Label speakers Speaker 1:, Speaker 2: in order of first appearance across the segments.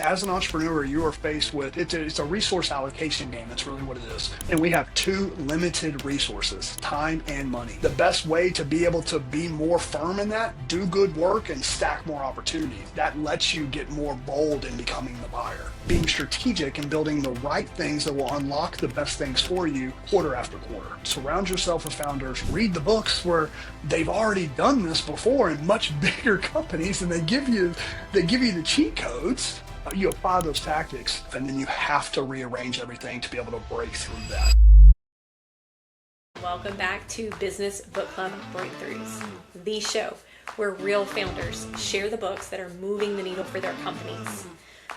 Speaker 1: As an entrepreneur, you are faced with it's a resource allocation game. That's really what it is. And we have two limited resources, time and money. The best way to be able to be more firm in that, do good work and stack more opportunities. That lets you get more bold in becoming the buyer. Being strategic and building the right things that will unlock the best things for you quarter after quarter. Surround yourself with founders, read the books where they've already done this before in much bigger companies, and they give you the cheat codes. You apply those tactics, and then you have to rearrange everything to be able to break through that.
Speaker 2: Welcome back to Business Book Club Breakthroughs, the show where real founders share the books that are moving the needle for their companies,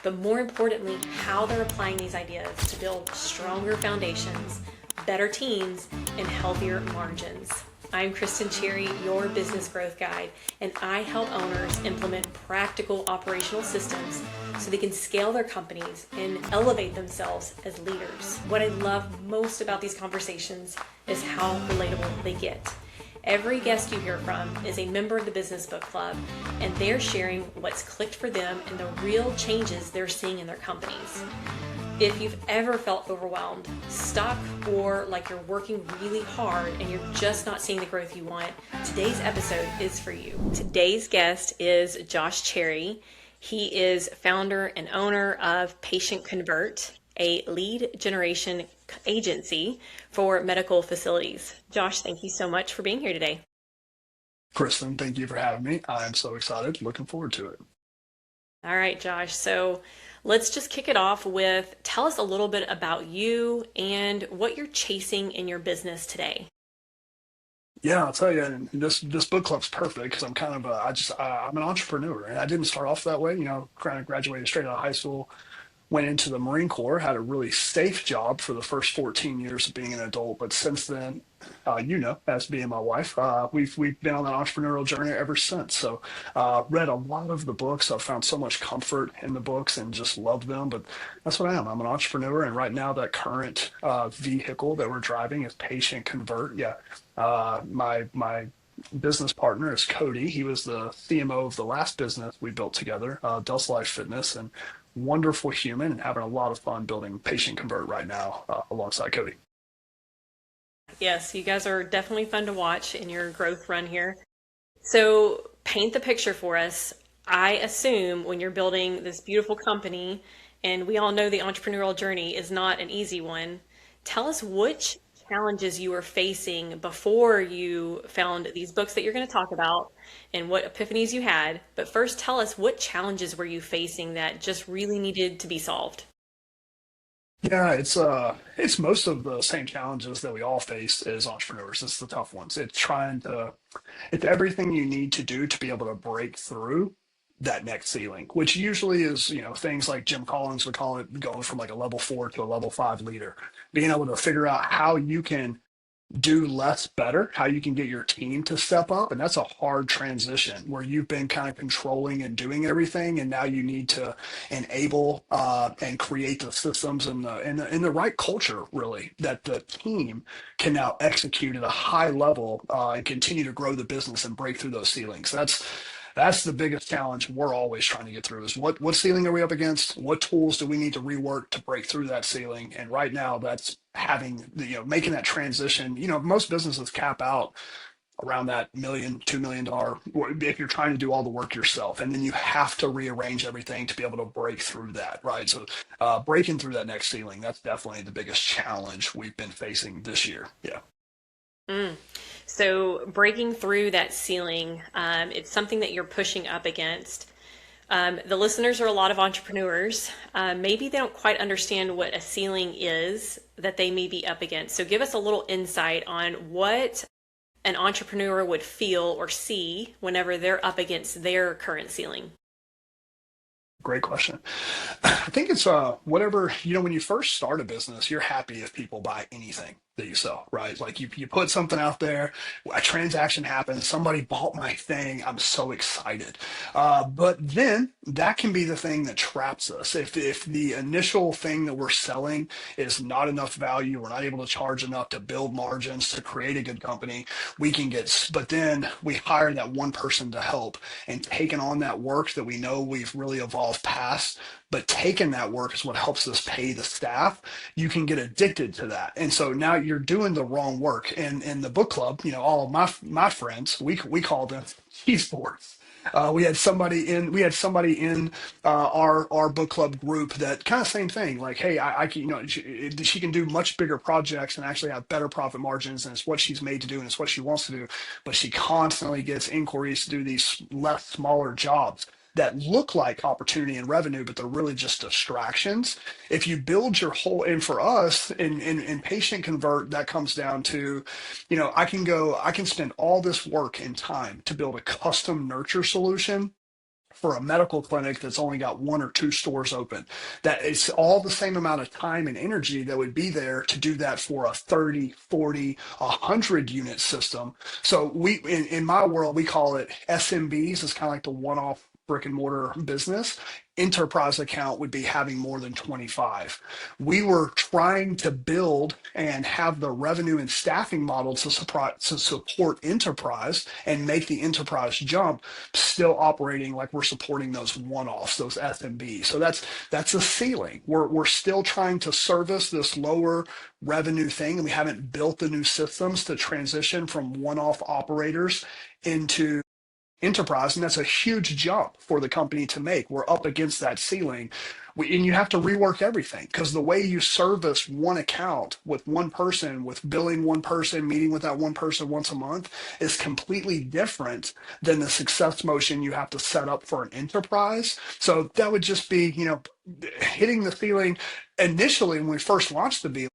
Speaker 2: but more importantly, how they're applying these ideas to build stronger foundations, better teams, and healthier margins. I'm Christin Cherry, your business growth guide, and I help owners implement practical operational systems so they can scale their companies and elevate themselves as leaders. What I love most about these conversations is how relatable they get. Every guest you hear from is a member of the Business Book Club, and they're sharing what's clicked for them and the real changes they're seeing in their companies. If you've ever felt overwhelmed, stuck, or like you're working really hard and you're just not seeing the growth you want, today's episode is for you. Today's guest is Josh Cherry. He is founder and owner of Patient Convert, a lead generation agency for medical facilities. Josh, thank you so much for being here today.
Speaker 1: Kristen, thank you for having me. I'm so excited. Looking forward to it.
Speaker 2: All right, Josh. So let's just kick it off with tell us a little bit about you and what you're chasing in your business today.
Speaker 1: Yeah, I'll tell you, and this book club's perfect because I'm kind of I'm an entrepreneur, and I didn't start off that way. Kind of graduated straight out of high school, went into the Marine Corps, had a really safe job for the first 14 years of being an adult. But since then, as being my wife, we've been on an entrepreneurial journey ever since. So, read a lot of the books. I've found so much comfort in the books and just love them. But that's what I am. I'm an entrepreneur, and right now, that current vehicle that we're driving is Patient Convert. Yeah, my business partner is Cody. He was the CMO of the last business we built together, Dust Life Fitness, and wonderful human, and having a lot of fun building Patient Convert right now alongside Cody.
Speaker 2: Yes, you guys are definitely fun to watch in your growth run here. So paint the picture for us. I assume when you're building this beautiful company, and we all know the entrepreneurial journey is not an easy one, tell us which challenges you were facing before you found these books that you're going to talk about and what epiphanies you had. But first, tell us what challenges were you facing that just really needed to be solved?
Speaker 1: Yeah, it's most of the same challenges that we all face as entrepreneurs. It's the tough ones. It's everything you need to do to be able to break through that next ceiling, which usually is, things like Jim Collins would call it going from like a level 4 to a level 5 leader. Being able to figure out how you can do less better, how you can get your team to step up. And that's a hard transition where you've been kind of controlling and doing everything. And now you need to enable and create the systems and the right culture, really, that the team can now execute at a high level and continue to grow the business and break through those ceilings. That's the biggest challenge we're always trying to get through is what ceiling are we up against? What tools do we need to rework to break through that ceiling? And right now that's making that transition. Most businesses cap out around that $1 million, $2 million if you're trying to do all the work yourself. And then you have to rearrange everything to be able to break through that, right? So breaking through that next ceiling, that's definitely the biggest challenge we've been facing this year. Yeah.
Speaker 2: Mm. So breaking through that ceiling, it's something that you're pushing up against. The listeners are a lot of entrepreneurs. Maybe they don't quite understand what a ceiling is that they may be up against. So give us a little insight on what an entrepreneur would feel or see whenever they're up against their current ceiling.
Speaker 1: Great question. I think it's whatever, when you first start a business, you're happy if people buy anything that you sell, right? Like you put something out there, a transaction happens, somebody bought my thing, I'm so excited. But then that can be the thing that traps us. If the initial thing that we're selling is not enough value, we're not able to charge enough to build margins to create a good company, but then we hire that one person to help and taking on that work that we know we've really evolved past but taking that work is what helps us pay the staff. You can get addicted to that. And so now you're doing the wrong work. And in the book club, all of my friends, we called them cheese boards. We had somebody in our book club group that kind of same thing. Like, hey, she can do much bigger projects and actually have better profit margins, and it's what she's made to do, and it's what she wants to do. But she constantly gets inquiries to do these less smaller jobs that look like opportunity and revenue, but they're really just distractions. If you build your whole, and for us in patient convert, that comes down to, I can spend all this work and time to build a custom nurture solution for a medical clinic that's only got one or two stores open. That it's all the same amount of time and energy that would be there to do that for a 30, 40, 100 unit system. So in my world, we call it SMBs. It's kind of like the one-off brick and mortar business. Enterprise account would be having more than 25. We were trying to build and have the revenue and staffing model to support enterprise and make the enterprise jump, still operating like we're supporting those one-offs, those SMBs. So that's a ceiling. We're still trying to service this lower revenue thing, and we haven't built the new systems to transition from one-off operators into enterprise, and that's a huge jump for the company to make. We're up against that ceiling. And you have to rework everything, because the way you service one account with one person, with billing one person, meeting with that one person once a month, is completely different than the success motion you have to set up for an enterprise. So that would just be, hitting the ceiling. Initially, when we first launched the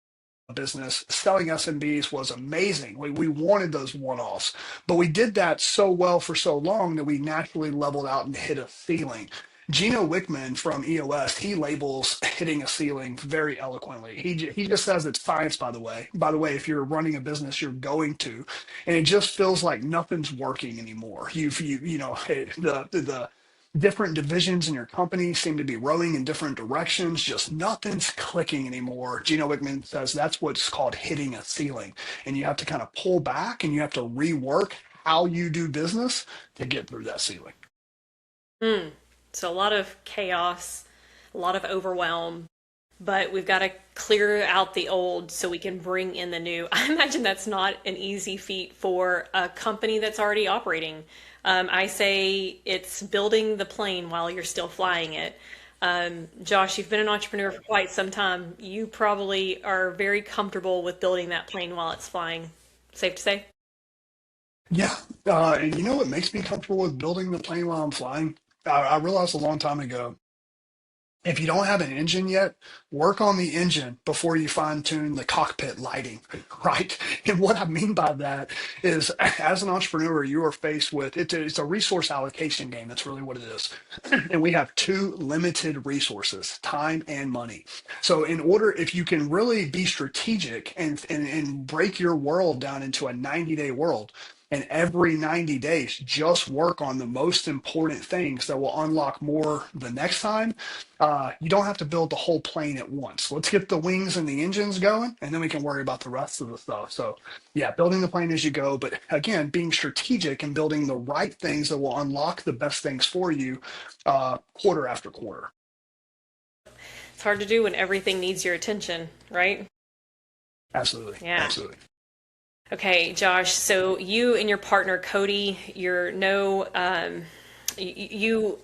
Speaker 1: business, selling SMBs was amazing. We wanted those one-offs, but we did that so well for so long that we naturally leveled out and hit a ceiling. Gino Wickman from EOS, he labels hitting a ceiling very eloquently. He just says it's science, by the way. By the way, if you're running a business, you're going to, and it just feels like nothing's working anymore. The different divisions in your company seem to be rowing in different directions. Just nothing's clicking anymore. Gino Wickman says that's what's called hitting a ceiling. And you have to kind of pull back and you have to rework how you do business to get through that ceiling.
Speaker 2: Hmm. So a lot of chaos, a lot of overwhelm, but we've got to clear out the old so we can bring in the new. I imagine that's not an easy feat for a company that's already operating. I say it's building the plane while you're still flying it. Josh, you've been an entrepreneur for quite some time. You probably are very comfortable with building that plane while it's flying. Safe to say?
Speaker 1: Yeah. And you know what makes me comfortable with building the plane while I'm flying? I realized a long time ago, if you don't have an engine yet, work on the engine before you fine tune the cockpit lighting, right? And what I mean by that is, as an entrepreneur, you are faced with it's a resource allocation game. That's really what it is. And we have two limited resources, time and money. So, if you can really be strategic and break your world down into a 90-day world, and every 90 days, just work on the most important things that will unlock more the next time. You don't have to build the whole plane at once. Let's get the wings and the engines going, and then we can worry about the rest of the stuff. So, yeah, building the plane as you go, but again, being strategic and building the right things that will unlock the best things for you, quarter after quarter.
Speaker 2: It's hard to do when everything needs your attention, right?
Speaker 1: Absolutely.
Speaker 2: Yeah.
Speaker 1: Absolutely.
Speaker 2: Okay, Josh, so you and your partner Cody, you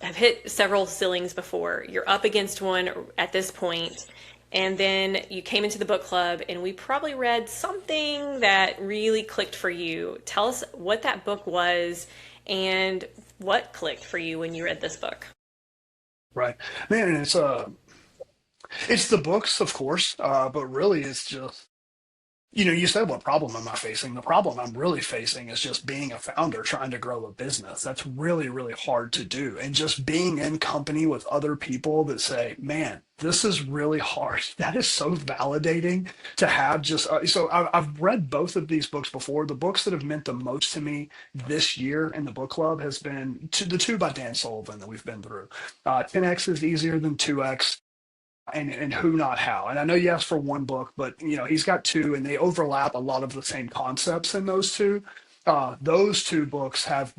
Speaker 2: have hit several ceilings before. You're up against one at this point, and then you came into the book club, and we probably read something that really clicked for you. Tell us what that book was and what clicked for you when you read this book.
Speaker 1: Right. Man, and it's the books, of course, but really it's just, you said, what problem am I facing? The problem I'm really facing is just being a founder trying to grow a business. That's really, really hard to do. And just being in company with other people that say, man, this is really hard. That is so validating to have. I've read both of these books before. The books that have meant the most to me this year in the book club has been the two by Dan Sullivan that we've been through. 10X is easier than 2X, and who not how. And I know you asked for one book, but he's got two, and they overlap a lot of the same concepts in those two. Those two books have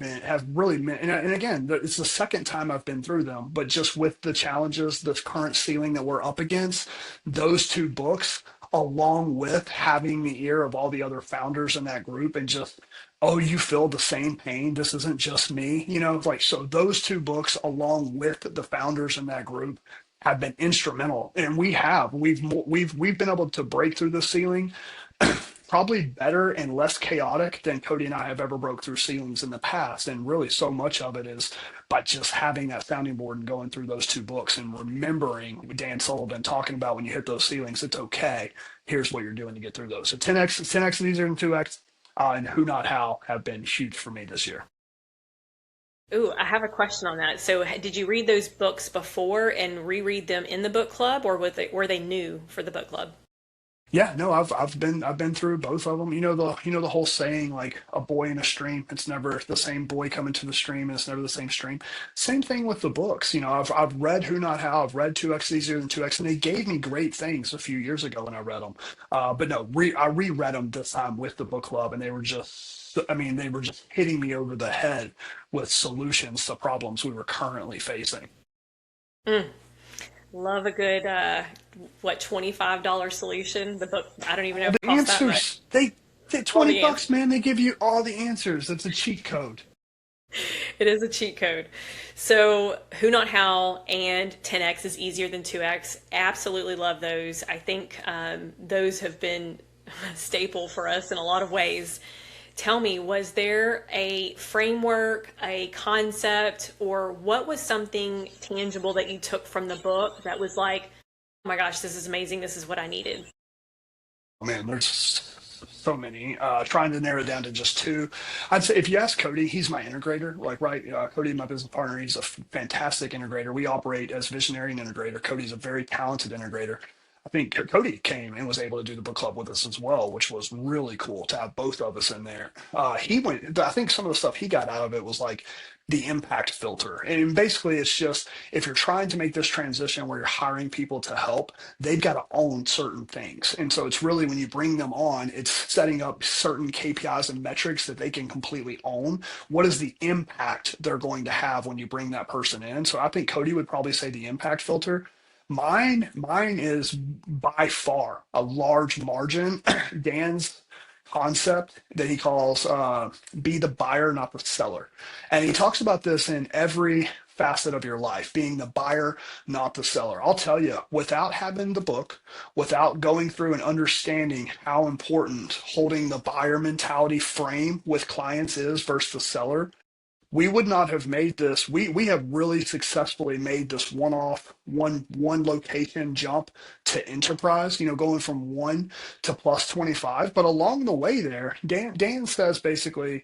Speaker 1: really been, and again, it's the second time I've been through them, but just with the challenges, this current ceiling that we're up against, those two books, along with having the ear of all the other founders in that group, and just, oh, you feel the same pain. This isn't just me, like so. Those two books, along with the founders in that group, have been instrumental, and we've been able to break through the ceiling probably better and less chaotic than Cody and I have ever broke through ceilings in the past. And really, so much of it is by just having that sounding board and going through those two books and remembering Dan Sullivan talking about when you hit those ceilings, it's okay. Here's what you're doing to get through those. So 10x is easier than 2x, and who not how have been huge for me this year.
Speaker 2: Ooh, I have a question on that. So, did you read those books before and reread them in the book club, or were they new for the book club?
Speaker 1: Yeah, no, I've been through both of them. You know the whole saying like a boy in a stream. It's never the same boy coming to the stream, and it's never the same stream. Same thing with the books. I've read Who Not How. I've read 2x Easier Than 2x, and they gave me great things a few years ago when I read them. But no, I reread them this time with the book club, and they were just hitting me over the head with solutions to problems we were currently facing.
Speaker 2: Mm, love a good what, $25 solution. The book, I don't even know
Speaker 1: All
Speaker 2: if it
Speaker 1: the
Speaker 2: costs that much.
Speaker 1: answers, they
Speaker 2: All
Speaker 1: 20
Speaker 2: the
Speaker 1: bucks,
Speaker 2: answers.
Speaker 1: man. They give you all the answers. That's a cheat code.
Speaker 2: It is a cheat code. So, Who Not How and 10x is easier than 2x. Absolutely love those. I think those have been a staple for us in a lot of ways. Tell me, was there a framework, a concept, or what was something tangible that you took from the book that was like, oh my gosh, this is amazing. This is what I needed?
Speaker 1: Oh, man, there's so many. Trying to narrow it down to just two. I'd say if you ask Cody, he's my integrator. Like, right, Cody, my business partner, he's a fantastic integrator. We operate as visionary and integrator. Cody's a very talented integrator. I think Cody came and was able to do the book club with us as well, which was really cool to have both of us in there. He went, I think some of the stuff he got out of it was like the impact filter. And basically, it's just if you're trying to make this transition where you're hiring people to help, they've got to own certain things. And so it's really when you bring them on, it's setting up certain KPIs and metrics that they can completely own. What is the impact they're going to have when you bring that person in? So I think Cody would probably say the impact filter. Mine is by far a large margin. Dan's concept that he calls be the buyer, not the seller. And he talks about this in every facet of your life, being the buyer, not the seller. I'll tell you, without having the book, without going through and understanding how important holding the buyer mentality frame with clients is versus the seller, we would not have made this. We have really successfully made this one-off, one location jump to enterprise, going from one to plus 25. But along the way there, Dan says basically,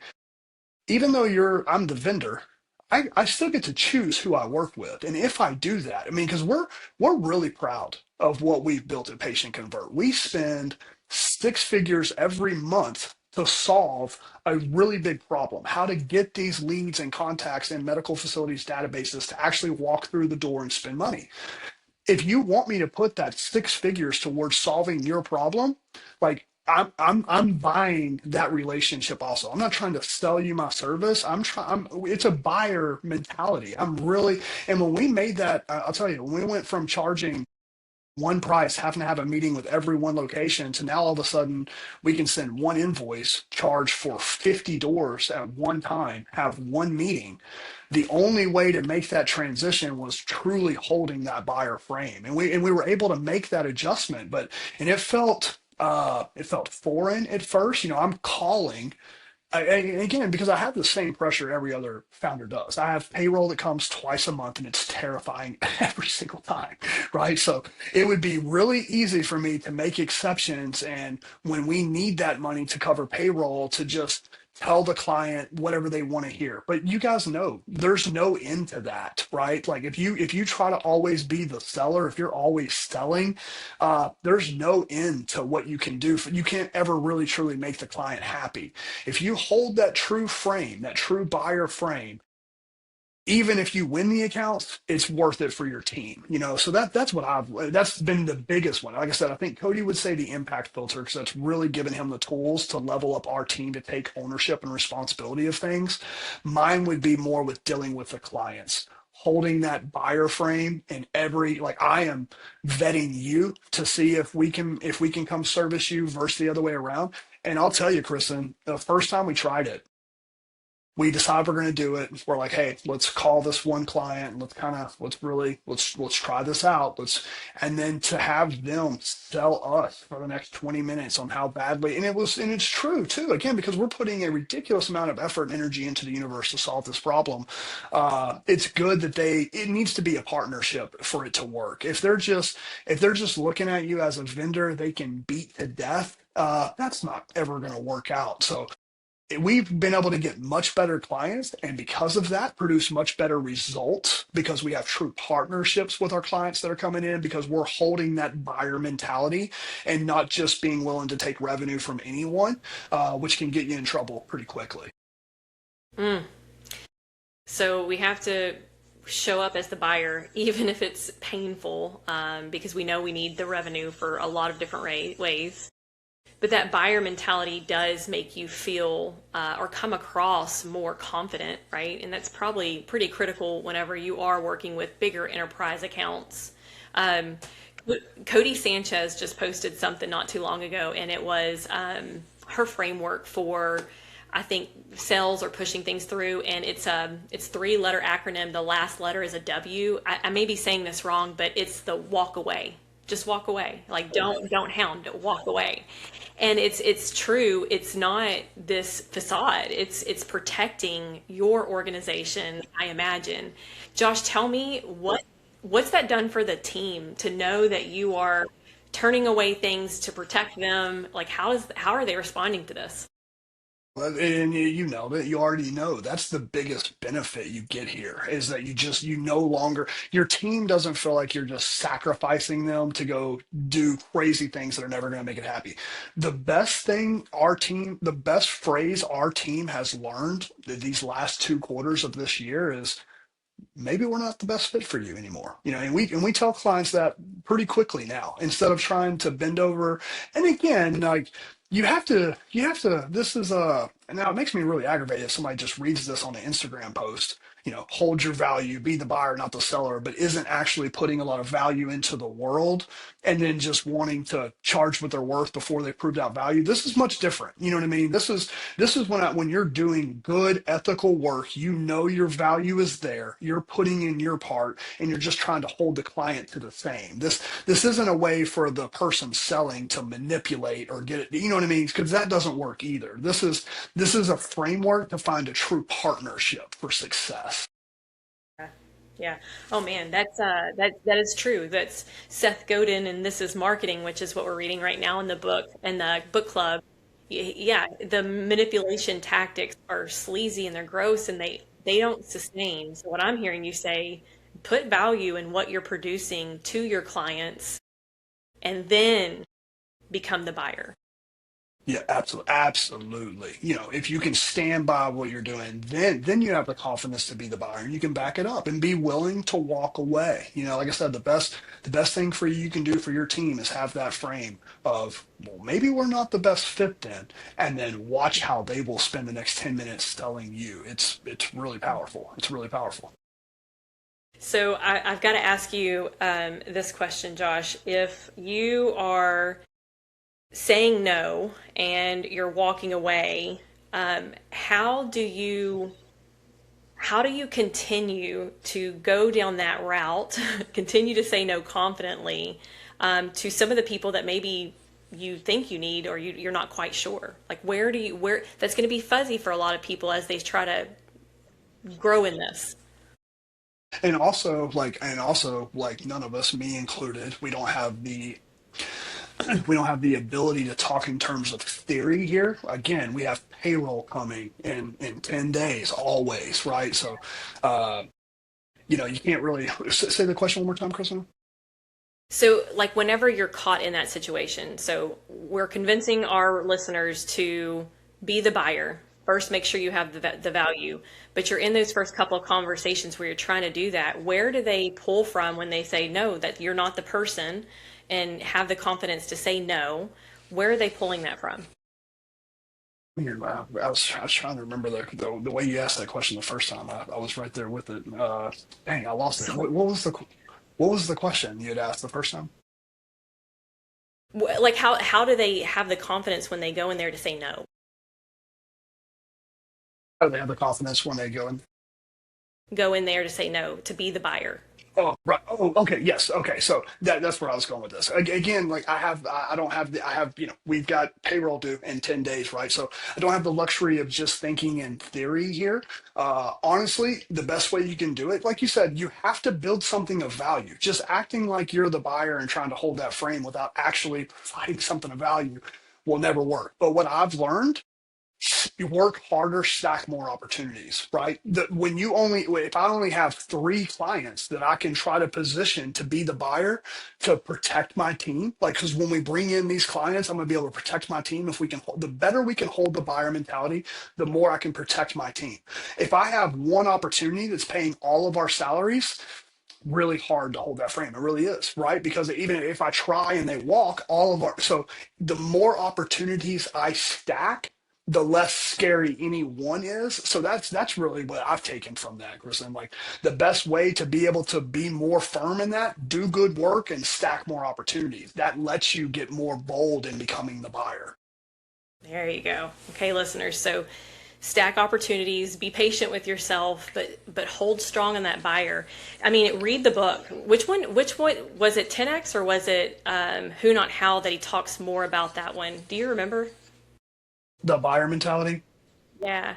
Speaker 1: even though I'm the vendor, I still get to choose who I work with. And if I do that, I mean, because we're really proud of what we've built at Patient Convert. We spend six figures every month to solve a really big problem, how to get these leads and contacts in medical facilities databases to actually walk through the door and spend money. If you want me to put that six figures towards solving your problem, like I'm buying that relationship also. I'm not trying to sell you my service. It's a buyer mentality. And when we made that, I'll tell you, when we went from charging one price, having to have a meeting with every one location, to now all of a sudden we can send one invoice, charge for 50 doors at one time, have one meeting. The only way to make that transition was truly holding that buyer frame. And we were able to make that adjustment, and it felt foreign at first. I'm calling and again, because I have the same pressure every other founder does. I have payroll that comes twice a month and it's terrifying every single time, right? So it would be really easy for me to make exceptions. And when we need that money to cover payroll, to just tell the client whatever they want to hear. But you guys know there's no end to that, right? Like if you try to always be the seller, if you're always selling, there's no end to what you can do. You can't ever really truly make the client happy. If you hold that true frame, that true buyer frame, even if you win the accounts, it's worth it for your team, So that's been the biggest one. Like I said, I think Cody would say the impact filter because that's really given him the tools to level up our team to take ownership and responsibility of things. Mine would be more with dealing with the clients, holding that buyer frame and like I am vetting you to see if we can come service you versus the other way around. And I'll tell you, Kristen, the first time we tried it, we decide we're going to do it. We're like, hey, let's call this one client. Let's try this out. And then to have them sell us for the next 20 minutes on how badly, and it's true too, again, because we're putting a ridiculous amount of effort and energy into the universe to solve this problem. It's good that it needs to be a partnership for it to work. If they're just looking at you as a vendor they can beat to death, that's not ever going to work out. So we've been able to get much better clients and because of that produce much better results because we have true partnerships with our clients that are coming in because we're holding that buyer mentality and not just being willing to take revenue from anyone, which can get you in trouble pretty quickly.
Speaker 2: Mm. So we have to show up as the buyer, even if it's painful, because we know we need the revenue for a lot of different ways. But that buyer mentality does make you feel or come across more confident, right? And that's probably pretty critical whenever you are working with bigger enterprise accounts. Um, Cody Sanchez just posted something not too long ago, and it was her framework for, I think, sales or pushing things through. And it's three-letter acronym. The last letter is a W. I may be saying this wrong, but it's the walk away. Just walk away. Like don't hound, walk away. And it's true. It's not this facade. It's protecting your organization, I imagine. Josh, tell me what's that done for the team to know that you are turning away things to protect them? Like how are they responding to this?
Speaker 1: And you know that you already know that's the biggest benefit you get here is that you no longer, your team doesn't feel like you're just sacrificing them to go do crazy things that are never going to make it happy. The best phrase our team has learned these last 2 quarters of this year is maybe we're not the best fit for you anymore. And we tell clients that pretty quickly now instead of trying to bend over. And again, like you have to this is and now it makes me really aggravated if somebody just reads this on an Instagram post, hold your value, be the buyer, not the seller, but isn't actually putting a lot of value into the world and then just wanting to charge what they're worth before they proved out value. This is much different. You know what I mean? This is when you're doing good ethical work, your value is there, you're putting in your part, and you're just trying to hold the client to the same. This isn't a way for the person selling to manipulate or get it. You know what I mean? Because that doesn't work either. This is a framework to find a true partnership for success.
Speaker 2: Yeah. Oh man, that is true. That's Seth Godin and This Is Marketing, which is what we're reading right now in the book and the book club. Yeah, the manipulation tactics are sleazy and they're gross and they don't sustain. So what I'm hearing you say, put value in what you're producing to your clients and then become the buyer.
Speaker 1: Yeah, absolutely, absolutely. If you can stand by what you're doing, then you have the confidence to be the buyer, and you can back it up and be willing to walk away. Like I said, the best thing for you can do for your team is have that frame of, well, maybe we're not the best fit then, and then watch how they will spend the next 10 minutes selling you. It's really powerful. It's really powerful.
Speaker 2: So I've got to ask you this question, Josh. If you are saying no and you're walking away, how do you continue to go down that route, continue to say no confidently to some of the people that maybe you think you need or you're not quite sure? Like where that's going to be fuzzy for a lot of people as they try to grow in this.
Speaker 1: And also, like none of us, me included, we don't have the ability to talk in terms of theory here. Again, we have payroll coming in 10 days always, right? So, uh, you can't really say the question one more time, Kristen.
Speaker 2: So, like, whenever you're caught in that situation, so we're convincing our listeners to be the buyer, First, make sure you have the value, but you're in those first couple of conversations where you're trying to do that. Where do they pull from when they say no, that you're not the person and have the confidence to say no? Where are they pulling that from?
Speaker 1: I was trying to remember the way you asked that question the first time. I was right there with it. Dang, I lost it. What was the question you had asked the first time?
Speaker 2: Like how do they have the confidence when they go in there to say no?
Speaker 1: How do they have the confidence when they go in?
Speaker 2: Go in there to say no, to be the buyer.
Speaker 1: Oh, right. Oh, okay. Yes. Okay. So that's where I was going with this. Again, like I don't have I have, we've got payroll due in 10 days, right? So I don't have the luxury of just thinking in theory here. Honestly, the best way you can do it, like you said, you have to build something of value. Just acting like you're the buyer and trying to hold that frame without actually providing something of value will never work. But what I've learned, you work harder, stack more opportunities, right? When you only, if I only have three clients that I can try to position to be the buyer to protect my team, like, because when we bring in these clients, I'm going to be able to protect my team. If we can, the better we can hold the buyer mentality, the more I can protect my team. If I have one opportunity that's paying all of our salaries, really hard to hold that frame. It really is, right? Because even if I try and they walk, all of our, so the more opportunities I stack, the less scary any one is. So that's really what I've taken from that, Kristen. Like the best way to be able to be more firm in that, do good work and stack more opportunities. That lets you get more bold in becoming the buyer.
Speaker 2: There you go. Okay, listeners. So stack opportunities, be patient with yourself, but hold strong on that buyer. I mean, read the book. Which one was it, 10x or was it Who Not How that he talks more about that one? Do you remember?
Speaker 1: The buyer mentality.
Speaker 2: Yeah.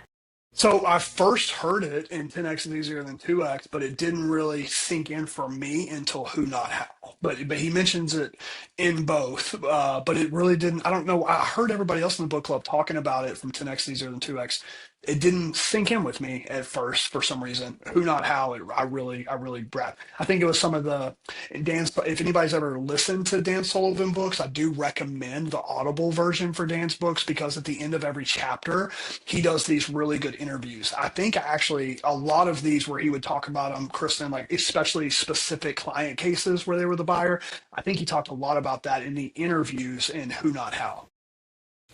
Speaker 1: So I first heard it in 10x is easier than 2x, but it didn't really sink in for me until Who Not How. But he mentions it in both, but it really didn't. I don't know. I heard everybody else in the book club talking about it from 10x is easier than 2x. It didn't sink in with me at first for some reason. Who Not How. I really grabbed. I think it was some of the Dan's. If anybody's ever listened to Dan Sullivan books, I do recommend the Audible version for Dan's books because at the end of every chapter he does these really good interviews. I think actually a lot of these where he would talk about Kristen, like especially specific client cases where they were the buyer. I think he talked a lot about that in the interviews in Who Not How.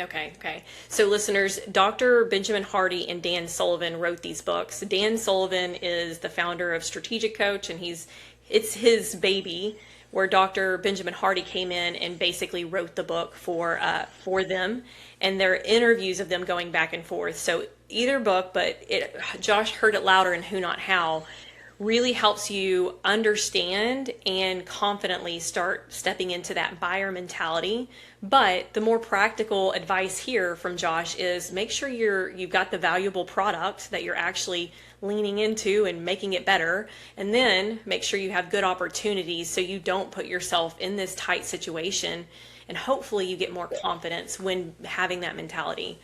Speaker 2: Okay, okay. So, listeners, Dr. Benjamin Hardy and Dan Sullivan wrote these books. Dan Sullivan is the founder of Strategic Coach, and it's his baby. Where Dr. Benjamin Hardy came in and basically wrote the book for them, and there are interviews of them going back and forth. So either book, but Josh heard it louder in Who Not How really helps you understand and confidently start stepping into that buyer mentality. But the more practical advice here from Josh is make sure you've got the valuable product that you're actually leaning into and making it better, and then make sure you have good opportunities so you don't put yourself in this tight situation, and hopefully you get more confidence when having that mentality,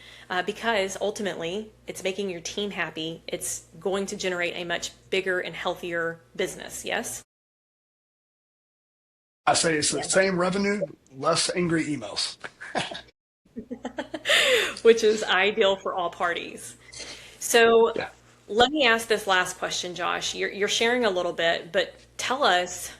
Speaker 2: because ultimately it's making your team happy. It's going to generate a much bigger and healthier business. Yes.
Speaker 1: I say it's the same revenue, less angry emails.
Speaker 2: Which is ideal for all parties. So
Speaker 1: Yeah.
Speaker 2: let me ask this last question, Josh. You're sharing a little bit, but tell us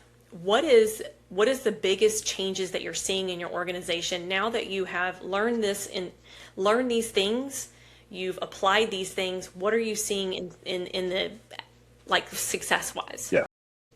Speaker 2: what is the biggest changes that you're seeing in your organization now that you have learned this and learned these things, you've applied these things. What are you seeing in the like success wise?
Speaker 1: Yeah.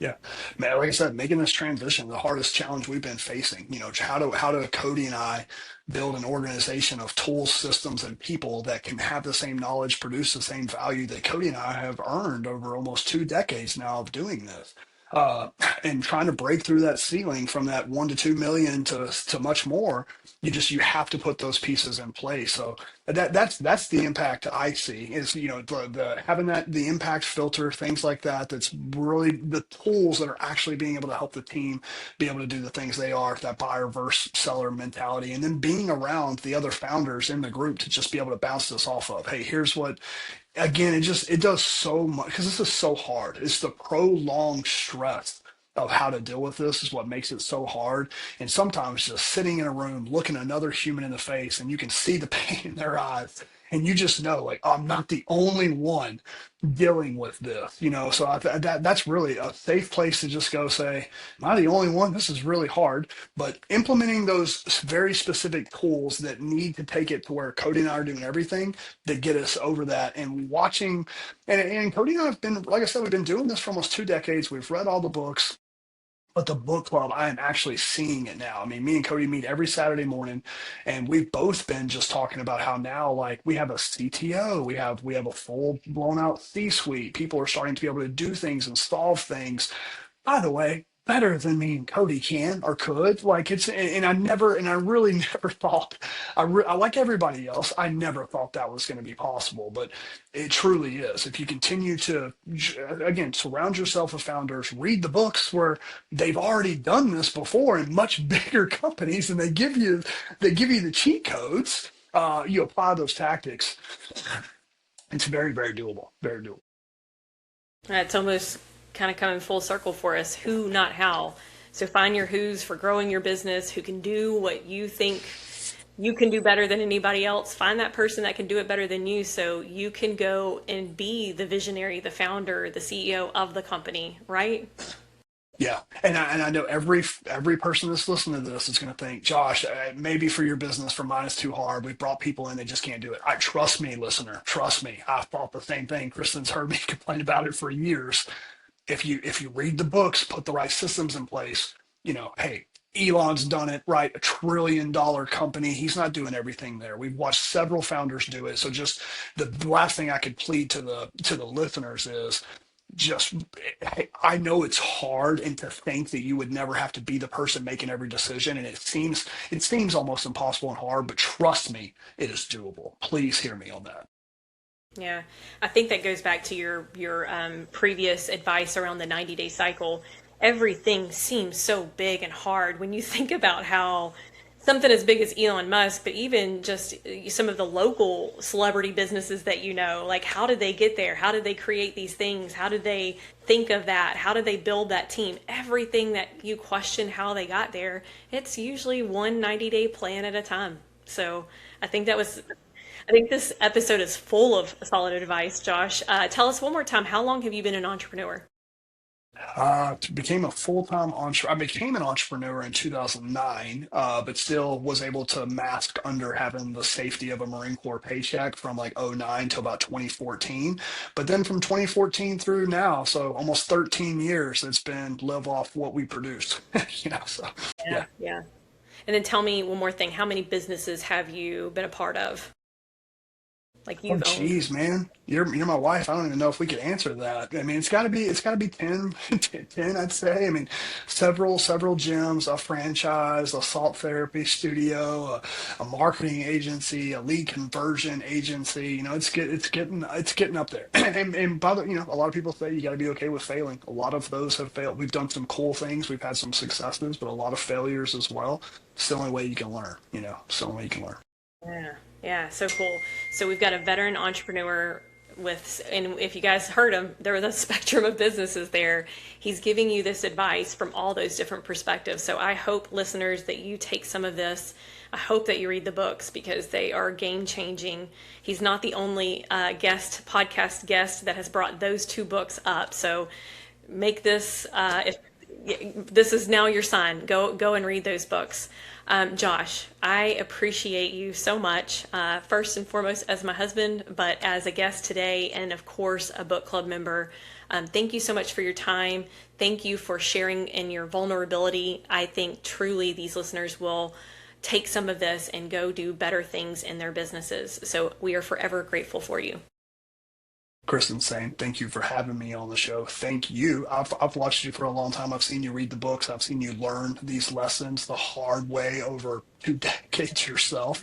Speaker 1: Yeah, man. Like I said, making this transition, the hardest challenge we've been facing. How do Cody and I build an organization of tools, systems, and people that can have the same knowledge, produce the same value that Cody and I have earned over almost 2 decades now of doing this, uh, and trying to break through that ceiling from that 1 to 2 million to much more. You have to put those pieces in place. So that's the impact I see is the having that the impact filter, things like that. That's really the tools that are actually being able to help the team be able to do the things they are, that buyer versus seller mentality, and then being around the other founders in the group to just be able to bounce this off of. Hey, here's what. Again, it does so much because this is so hard. It's the prolonged stress of how to deal with this is what makes it so hard. And sometimes just sitting in a room, looking another human in the face, and you can see the pain in their eyes. and you just know, like, oh, I'm not the only one dealing with this, So that's really a safe place to just go say, am I the only one? This is really hard. But implementing those very specific tools that need to take it to where Cody and I are doing everything that get us over that, and watching, and Cody and I have been, like I said, we've been doing this for almost 2 decades. We've read all the books. But the book club, I am actually seeing it now. I mean, me and Cody meet every Saturday morning, and we've both been just talking about how now, like, we have a CTO, we have a full blown out C-suite. People are starting to be able to do things and solve things, by the way, better than me and Cody can or could. Like, and I really never thought, I like everybody else, I never thought that was going to be possible, but it truly is. If you continue to, again, surround yourself with founders, read the books where they've already done this before in much bigger companies, and they give you the cheat codes. You apply those tactics. It's very, very doable. Very doable.
Speaker 2: It's almost kind of coming full circle for us. Who, not how. So find your who's for growing your business, who can do what you think you can do better than anybody else. Find that person that can do it better than you so you can go and be the visionary, the founder, the CEO of the company, right?
Speaker 1: Yeah, and I know every person that's listening to this is going to think, Josh, maybe for your business, for mine, it's too hard. We've brought people in, they just can't do it. I trust me, listener, trust me. I thought the same thing. Kristen's heard me complain about it for years. If you read the books, put the right systems in place, hey, Elon's done it, right? $1 trillion company. He's not doing everything there. We've watched several founders do it. So just the last thing I could plead to the listeners is just, hey, I know it's hard, and to think that you would never have to be the person making every decision, and it seems almost impossible and hard, but trust me, it is doable. Please hear me on that.
Speaker 2: Yeah, I think that goes back to your previous advice around the 90-day cycle. Everything seems so big and hard when you think about how something as big as Elon Musk, but even just some of the local celebrity businesses that like, how did they get there? How did they create these things? How did they think of that? How did they build that team? Everything that you question how they got there, it's usually one 90-day plan at a time. So I think that was I think this episode is full of solid advice, Josh. Tell us one more time, how long have you been an entrepreneur?
Speaker 1: Became a full-time entrepreneur. I became an entrepreneur in 2009, but still was able to mask under having the safety of a Marine Corps paycheck from like '09 to about 2014. But then from 2014 through now, so almost 13 years, it's been live off what we produced. So
Speaker 2: Yeah,
Speaker 1: yeah.
Speaker 2: yeah. And then tell me one more thing. How many businesses have you been a part of? Like
Speaker 1: Oh,
Speaker 2: you've owned?
Speaker 1: geez, man, you're my wife. I don't even know if we could answer that. I mean, it's got to be 10, 10, I'd say. I mean, several gyms, a franchise, a salt therapy studio, a marketing agency, a lead conversion agency. It's getting up there. And by the, a lot of people say you got to be okay with failing. A lot of those have failed. We've done some cool things. We've had some successes, but a lot of failures as well. It's the only way you can learn. It's the only way you can learn.
Speaker 2: Yeah, yeah, so cool. So we've got a veteran entrepreneur and if you guys heard him, there was a spectrum of businesses there. He's giving you this advice from all those different perspectives. So I hope, listeners, that you take some of this. I hope that you read the books because they are game changing. He's not the only podcast guest that has brought those two books up. So make this, if this is now your sign. Go and read those books. Josh, I appreciate you so much. First and foremost, as my husband, but as a guest today, and of course, a book club member. Thank you so much for your time. Thank you for sharing in your vulnerability. I think truly these listeners will take some of this and go do better things in their businesses. So we are forever grateful for you.
Speaker 1: Kristen, saying thank you for having me on the show. Thank you. I've watched you for a long time. I've seen you read the books. I've seen you learn these lessons the hard way over 2 decades yourself.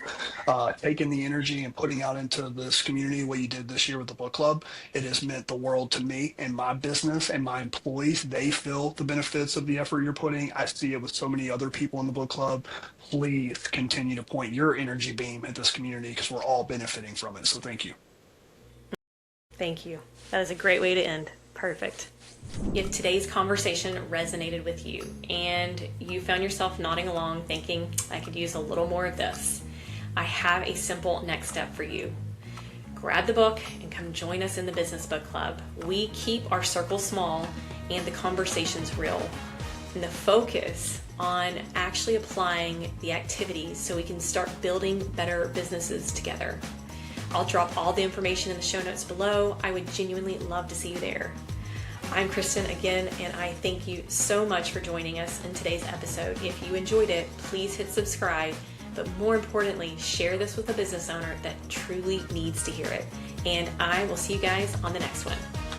Speaker 1: Taking the energy and putting out into this community what you did this year with the book club, it has meant the world to me and my business and my employees. They feel the benefits of the effort you're putting. I see it with so many other people in the book club. Please continue to point your energy beam at this community because we're all benefiting from it. So thank you.
Speaker 2: Thank you. That is a great way to end. Perfect. If today's conversation resonated with you and you found yourself nodding along thinking, I could use a little more of this, I have a simple next step for you. grab the book and come join us in the Business Book Club. We keep our circle small and the conversations real, and the focus on actually applying the activities so we can start building better businesses together. I'll drop all the information in the show notes below. I would genuinely love to see you there. I'm Christin again, and I thank you so much for joining us in today's episode. If you enjoyed it, please hit subscribe, but more importantly, share this with a business owner that truly needs to hear it. And I will see you guys on the next one.